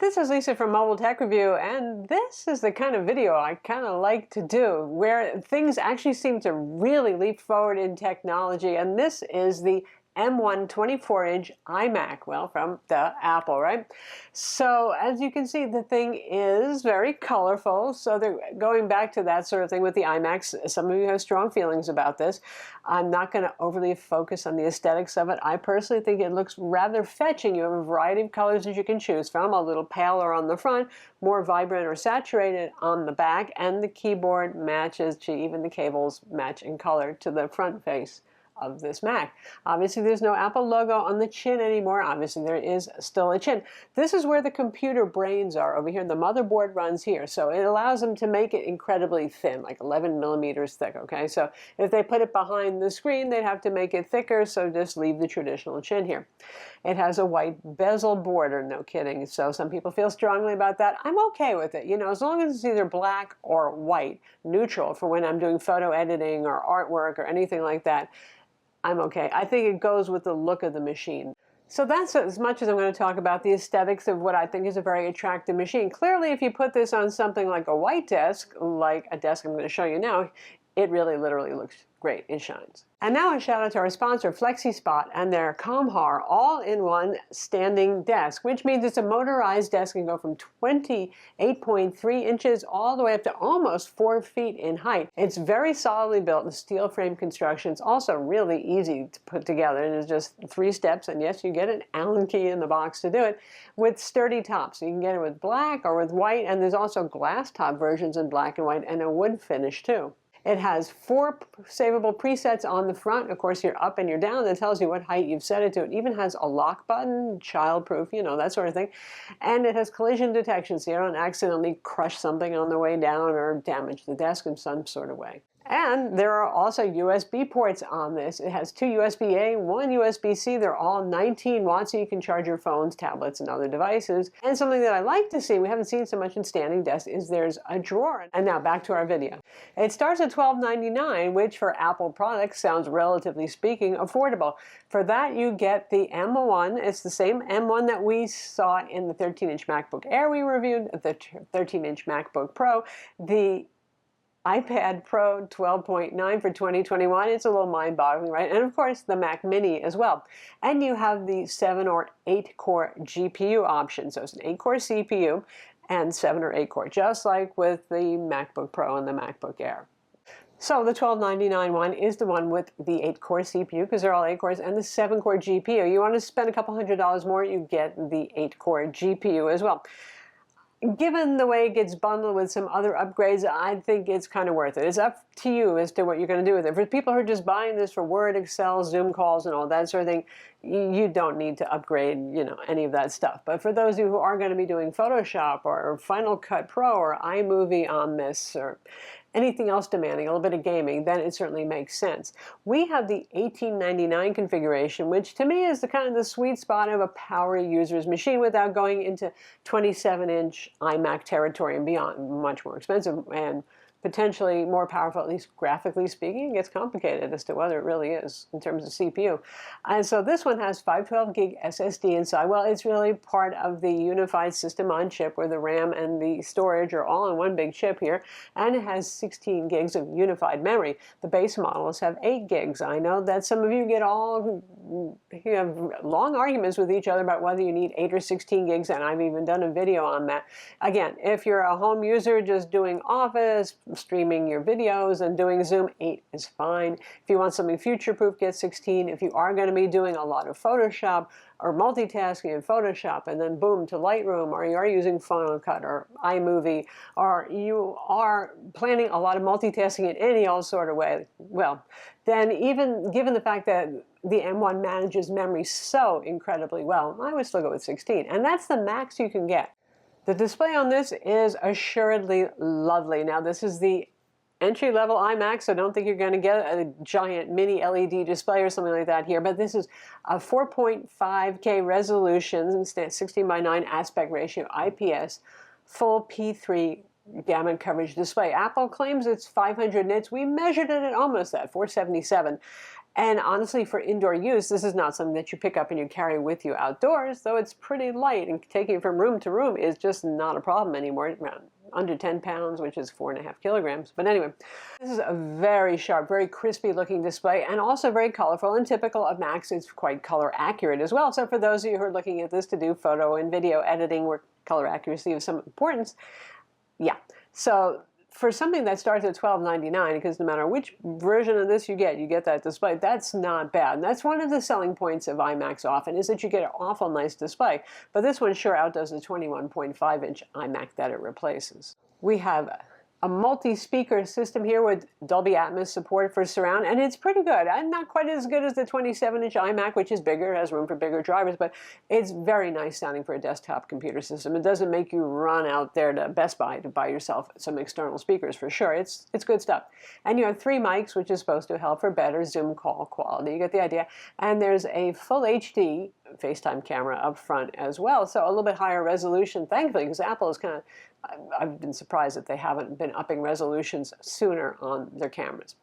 This is Lisa from Mobile Tech Review, and this is the kind of video I kind of like to do, where things actually seem to really leap forward in technology, and this is the M1 24-inch iMac, well, from the Apple, right? So as you can see, the thing is very colorful, so they're going back to that sort of thing with the iMacs. Some of you have strong feelings about this. I'm not going to overly focus on the aesthetics of it. I personally think it looks rather fetching. You have a variety of colors that you can choose from, a little paler on the front, more vibrant or saturated on the back, and the keyboard matches to, even the cables match in color to the front face of this Mac. Obviously there's no Apple logo on the chin anymore. Obviously there is still a chin. This is where the computer brains are over here. The motherboard runs here, so it allows them to make it incredibly thin, like 11 millimeters thick, okay? So if they put it behind the screen, they'd have to make it thicker, so just leave the traditional chin here. It has a white bezel border, no kidding. So some people feel strongly about that. I'm okay with it, you know, as long as it's either black or white, neutral, for when I'm doing photo editing or artwork or anything like that. I'm okay. I think it goes with the look of the machine. So that's as much as I'm going to talk about the aesthetics of what I think is a very attractive machine. Clearly, if you put this on something like a white desk, like a desk I'm going to show you now, it really literally looks great. It shines. And now a shout out to our sponsor, FlexiSpot, and their Comhar all-in-one standing desk, which means it's a motorized desk and go from 28.3 inches all the way up to almost 4 feet in height. It's very solidly built in steel frame construction. It's also really easy to put together. There's just 3 steps, and yes, you get an Allen key in the box to do it, with sturdy tops. So you can get it with black or with white, and there's also glass top versions in black and white and a wood finish too. It has 4 savable presets on the front. Of course, you're up and you're down. That tells you what height you've set it to. It even has a lock button, child-proof, you know, that sort of thing. And it has collision detection, so you don't accidentally crush something on the way down or damage the desk in some sort of way. And there are also USB ports on this. It has 2 USB-A, 1 USB-C. They're all 19 watts, so you can charge your phones, tablets, and other devices. And something that I like to see, we haven't seen so much in standing desks, is there's a drawer. And now back to our video. It starts at $12.99, which for Apple products sounds, relatively speaking, affordable. For that, you get the M1. It's the same M1 that we saw in the 13-inch MacBook Air we reviewed, the 13-inch MacBook Pro, the iPad Pro 12.9 for 2021. It's a little mind-boggling, right? And of course, the Mac Mini as well. And you have the 7 or 8 core GPU option. So it's an 8-core CPU and 7 or 8 core, just like with the MacBook Pro and the MacBook Air. So the $12.99 one is the one with the 8-core CPU, because they're all 8 cores, and the 7-core GPU. You want to spend a couple $100 more, you get the 8-core GPU as well. Given the way it gets bundled with some other upgrades, I think it's kind of worth it. It's up to you as to what you're going to do with it. For people who are just buying this for Word, Excel, Zoom calls, and all that sort of thing, you don't need to upgrade, you know, any of that stuff. But for those of you who are going to be doing Photoshop or Final Cut Pro or iMovie on this, or anything else demanding a little bit of gaming, then it certainly makes sense. We have the $18.99 configuration, which to me is the kind of the sweet spot of a power user's machine without going into 27-inch iMac territory and beyond. Much more expensive and potentially more powerful, at least graphically speaking. It gets complicated as to whether it really is in terms of CPU. And so this one has 512 gig SSD inside. Well, it's really part of the unified system on chip where the RAM and the storage are all in one big chip here. And it has 16 gigs of unified memory. The base models have 8 gigs. I know that some of you get you have long arguments with each other about whether you need 8 or 16 gigs, and I've even done a video on that. Again, if you're a home user just doing Office, streaming your videos and doing Zoom, 8 is fine. If you want something future-proof, get 16. If you are going to be doing a lot of Photoshop or multitasking in Photoshop and then boom to Lightroom, or you are using Final Cut or iMovie, or you are planning a lot of multitasking in any old sort of way, well, then even given the fact that the M1 manages memory so incredibly well, I would still go with 16. And that's the max you can get. The display on this is assuredly lovely. Now, this is the entry-level iMac, so don't think you're going to get a giant mini LED display or something like that here, but this is a 4.5K resolution, 16:9 aspect ratio, IPS, full P3 gamut coverage display. Apple claims it's 500 nits. We measured it at almost that, 477. And honestly, for indoor use, this is not something that you pick up and you carry with you outdoors, though it's pretty light, and taking it from room to room is just not a problem anymore. Around under 10 pounds, which is 4.5 kilograms. But anyway, this is a very sharp, very crispy looking display, and also very colorful, and typical of Macs. It's quite color accurate as well. So for those of you who are looking at this to do photo and video editing where color accuracy is some importance, yeah. So for something that starts at $12.99, because no matter which version of this you get that display, that's not bad. And that's one of the selling points of iMacs often, is that you get an awful nice display. But this one sure outdoes the 21.5-inch iMac that it replaces. We have a multi-speaker system here with Dolby Atmos support for surround, and it's pretty good. And not quite as good as the 27-inch iMac, which is bigger, has room for bigger drivers, but it's very nice sounding for a desktop computer system. It doesn't make you run out there to Best Buy to buy yourself some external speakers for sure. It's good stuff. And you have 3 mics, which is supposed to help for better Zoom call quality. You get the idea. And there's a full HD FaceTime camera up front as well, so a little bit higher resolution, thankfully, because Apple is kind of, I've been surprised that they haven't been upping resolutions sooner on their cameras.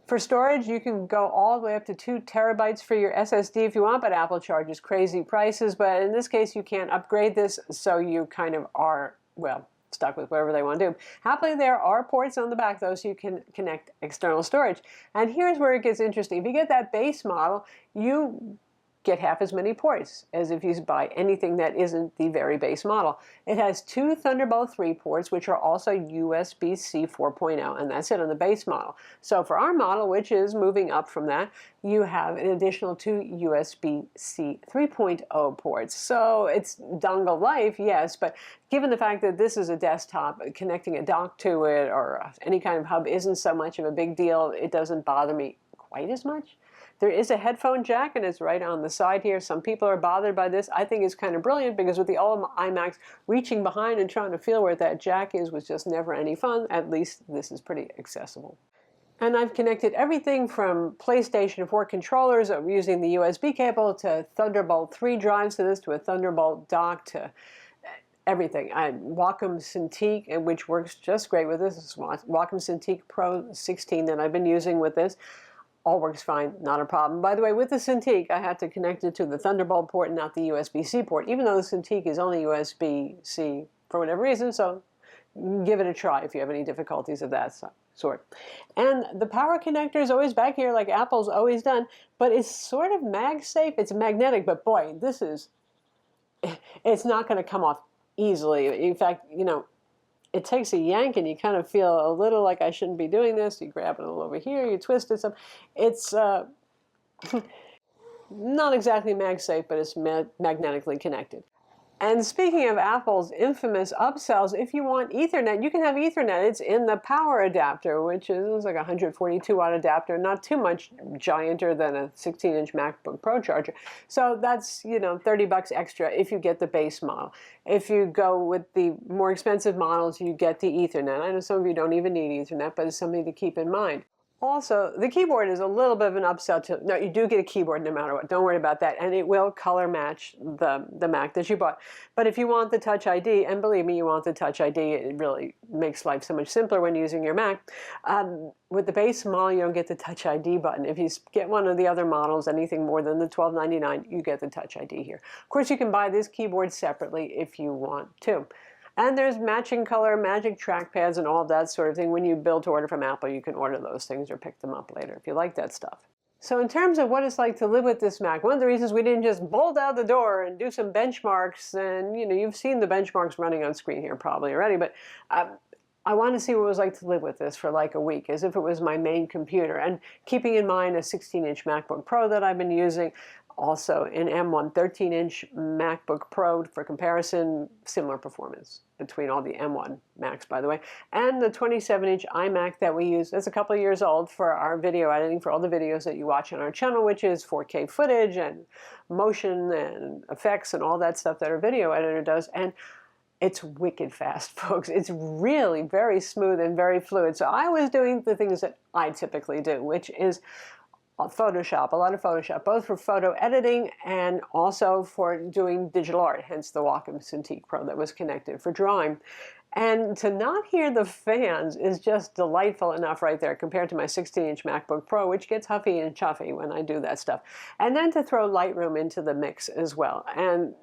For storage, you can go all the way up to 2 terabytes for your SSD if you want, but Apple charges crazy prices. But in this case, you can't upgrade this, so you kind of are, well, stuck with whatever they want to do. Happily, there are ports on the back, though, so you can connect external storage. And here's where it gets interesting. If you get that base model, you get half as many ports as if you buy anything that isn't the very base model. It has 2 Thunderbolt 3 ports, which are also USB-C 4.0, and that's it on the base model. So for our model, which is moving up from that, you have an additional 2 USB-C 3.0 ports. So it's dongle life, yes, but given the fact that this is a desktop, connecting a dock to it or any kind of hub isn't so much of a big deal. It doesn't bother me quite as much. There is a headphone jack, and it's right on the side here. Some people are bothered by this. I think it's kind of brilliant, because with the old iMacs, reaching behind and trying to feel where that jack is was just never any fun. At least this is pretty accessible. And I've connected everything from PlayStation 4 controllers using the USB cable to Thunderbolt 3 drives to this, to a Thunderbolt dock, to everything. Wacom Cintiq, which works just great with this. It's Wacom Cintiq Pro 16 that I've been using with this. All works fine, not a problem. By the way, with the Cintiq, I had to connect it to the Thunderbolt port and not the USB-C port, even though the Cintiq is only USB-C for whatever reason, so give it a try if you have any difficulties of that sort. And the power connector is always back here like Apple's always done, but it's sort of mag-safe. It's magnetic, but boy, it's not going to come off easily. In fact, you know, it takes a yank and you kind of feel a little like I shouldn't be doing this. You grab it a little over here, you twist it some. It's not exactly mag-safe, but it's magnetically connected. And speaking of Apple's infamous upsells, if you want Ethernet, you can have Ethernet. It's in the power adapter, which is like a 142-watt adapter, not too much gianter than a 16-inch MacBook Pro charger. So that's, you know, $30 extra if you get the base model. If you go with the more expensive models, you get the Ethernet. I know some of you don't even need Ethernet, but it's something to keep in mind. Also, the keyboard is a little bit of an upsell too. No, you do get a keyboard no matter what. Don't worry about that. And it will color match the Mac that you bought. But if you want the Touch ID, and believe me, you want the Touch ID, it really makes life so much simpler when using your Mac. With the base model, you don't get the Touch ID button. If you get one of the other models, anything more than the $12.99, you get the Touch ID here. Of course, you can buy this keyboard separately if you want to. And there's matching color, magic trackpads, and all of that sort of thing. When you build to order from Apple, you can order those things or pick them up later if you like that stuff. So in terms of what it's like to live with this Mac, one of the reasons we didn't just bolt out the door and do some benchmarks, and you know, you've seen the benchmarks running on screen here probably already, but I want to see what it was like to live with this for like a week, as if it was my main computer, and keeping in mind a 16-inch MacBook Pro that I've been using, also an M1 13-inch MacBook Pro for comparison, similar performance between all the M1 Macs, by the way, and the 27-inch iMac that we use. It's a couple of years old for our video editing, for all the videos that you watch on our channel, which is 4K footage and motion and effects and all that stuff that our video editor does. And it's wicked fast, folks. It's really very smooth and very fluid. So I was doing the things that I typically do, which is Photoshop, a lot of Photoshop, both for photo editing and also for doing digital art, hence the Wacom Cintiq Pro that was connected for drawing. And to not hear the fans is just delightful enough right there compared to my 16-inch MacBook Pro, which gets huffy and chuffy when I do that stuff. And then to throw Lightroom into the mix as well. And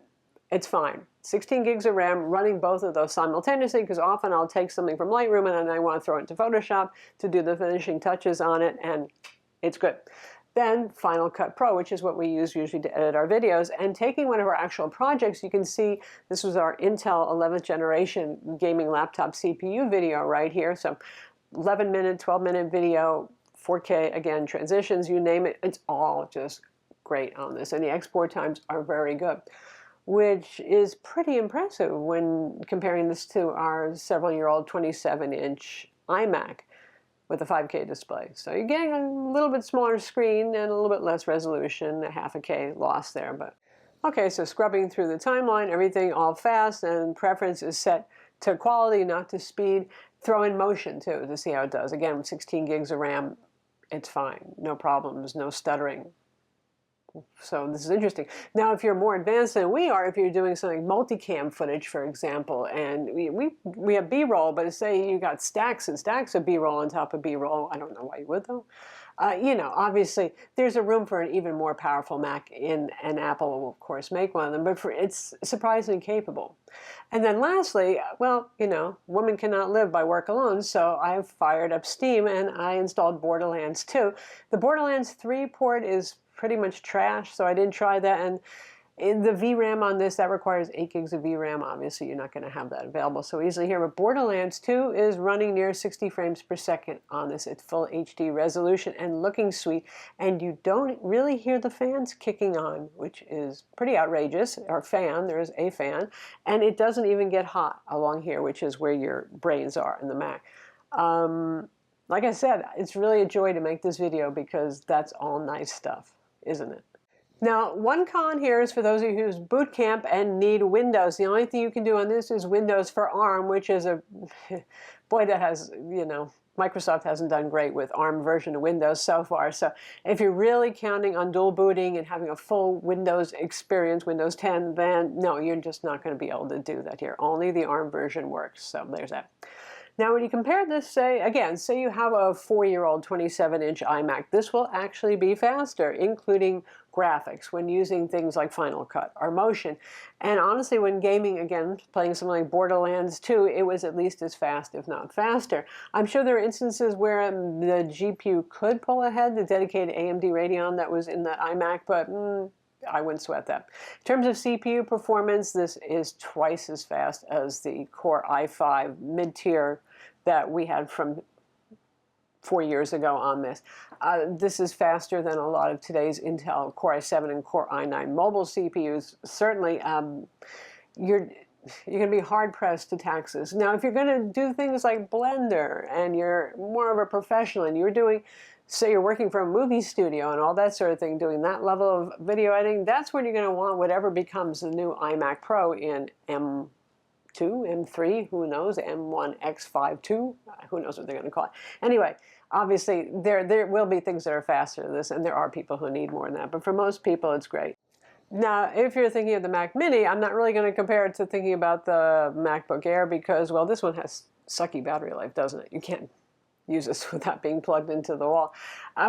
it's fine. 16 gigs of RAM, running both of those simultaneously, because often I'll take something from Lightroom and then I want to throw it into Photoshop to do the finishing touches on it, and it's good. Then Final Cut Pro, which is what we use usually to edit our videos. And taking one of our actual projects, you can see this was our Intel 11th generation gaming laptop CPU video right here. So 11-minute, 12-minute video, 4K, again, transitions, you name it, it's all just great on this. And the export times are very good, which is pretty impressive when comparing this to our several-year-old 27-inch iMac with a 5K display. So you're getting a little bit smaller screen and a little bit less resolution, a half a K loss there. But okay, so scrubbing through the timeline, everything all fast, and preference is set to quality, not to speed. Throw in motion too to see how it does. Again, with 16 gigs of RAM, it's fine. No problems, no stuttering. So this is interesting. Now, if you're more advanced than we are, if you're doing something multicam footage, for example, and we have B-roll, but say you got stacks and stacks of B-roll on top of B-roll, I don't know why you would though. You know, obviously there's a room for an even more powerful Mac, and Apple will of course make one of them, but it's surprisingly capable. And then lastly, well, you know, woman cannot live by work alone, so I've fired up Steam and I installed Borderlands 2. The Borderlands 3 port is pretty much trash, so I didn't try that. And in the VRAM on this, that requires 8 gigs of VRAM. Obviously, you're not going to have that available so easily here. But Borderlands 2 is running near 60 frames per second on this at full HD resolution and looking sweet. And you don't really hear the fans kicking on, which is pretty outrageous. Or fan, there is a fan. And it doesn't even get hot along here, which is where your brains are in the Mac. Like I said, it's really a joy to make this video because that's all nice stuff, isn't it? Now, one con here is for those of you who use boot camp and need Windows. The only thing you can do on this is Windows for ARM, which is a, boy, that has, you know, Microsoft hasn't done great with ARM version of Windows so far. So if you're really counting on dual booting and having a full Windows experience, Windows 10, then no, you're just not going to be able to do that here. Only the ARM version works. So there's that. Now, when you compare this, say you have a 4-year-old 27-inch iMac, this will actually be faster, including graphics, when using things like Final Cut or Motion. And honestly, when gaming, again, playing something like Borderlands 2, it was at least as fast, if not faster. I'm sure there are instances where the GPU could pull ahead the dedicated AMD Radeon that was in that iMac, but I wouldn't sweat that. In terms of CPU performance, this is twice as fast as the Core i5 mid-tier that we had from 4 years ago on this. This is faster than a lot of today's Intel Core i7 and Core i9 mobile CPUs. Certainly, you're going to be hard-pressed to tax this. Now, if you're going to do things like Blender and you're more of a professional and you're doing, say you're working for a movie studio and all that sort of thing, doing that level of video editing, that's when you're going to want whatever becomes the new iMac Pro in M2, M3, who knows, M1X52, who knows what they're going to call it. Anyway, obviously, there will be things that are faster than this, and there are people who need more than that, but for most people, it's great. Now, if you're thinking of the Mac Mini, I'm not really going to compare it to thinking about the MacBook Air because, well, this one has sucky battery life, doesn't it? You can't use this without being plugged into the wall.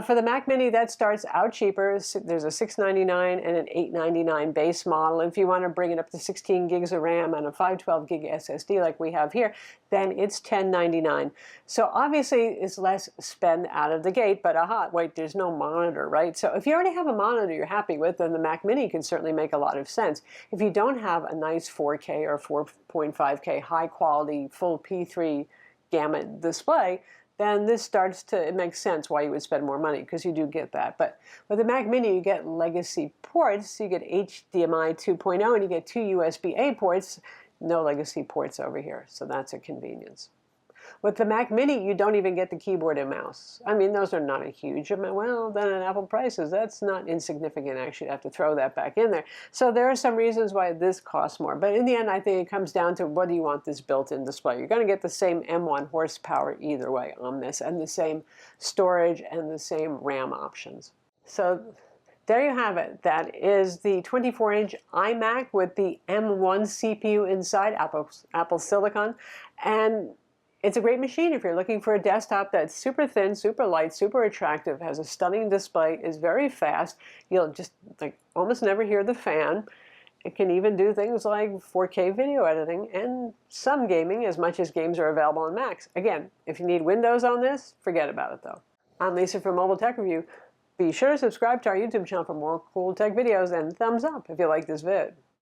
For the Mac Mini, that starts out cheaper. There's a $699 and an $899 base model. If you want to bring it up to 16 gigs of RAM and a 512 gig SSD like we have here, then it's $1099. So obviously, it's less spend out of the gate, but wait, there's no monitor, right? So if you already have a monitor you're happy with, then the Mac Mini can certainly make a lot of sense. If you don't have a nice 4K or 4.5K high quality full P3 gamut display, then this starts to, it makes sense why you would spend more money, because you do get that. But with the Mac Mini, you get legacy ports. You get HDMI 2.0 and you get 2 USB-A ports. No legacy ports over here, so that's a convenience. With the Mac Mini, you don't even get the keyboard and mouse. I mean, those are not a huge amount. Well, then at Apple prices, that's not insignificant. Actually, you have to throw that back in there. So there are some reasons why this costs more. But in the end, I think it comes down to what do you want this built-in display. You're going to get the same M1 horsepower either way on this, and the same storage and the same RAM options. So there you have it. That is the 24-inch iMac with the M1 CPU inside, Apple Silicon. And it's a great machine if you're looking for a desktop that's super thin, super light, super attractive, has a stunning display, is very fast. You'll just almost never hear the fan. It can even do things like 4K video editing and some gaming, as much as games are available on Macs. Again, if you need Windows on this, forget about it though. I'm Lisa from Mobile Tech Review. Be sure to subscribe to our YouTube channel for more cool tech videos, and thumbs up if you like this vid.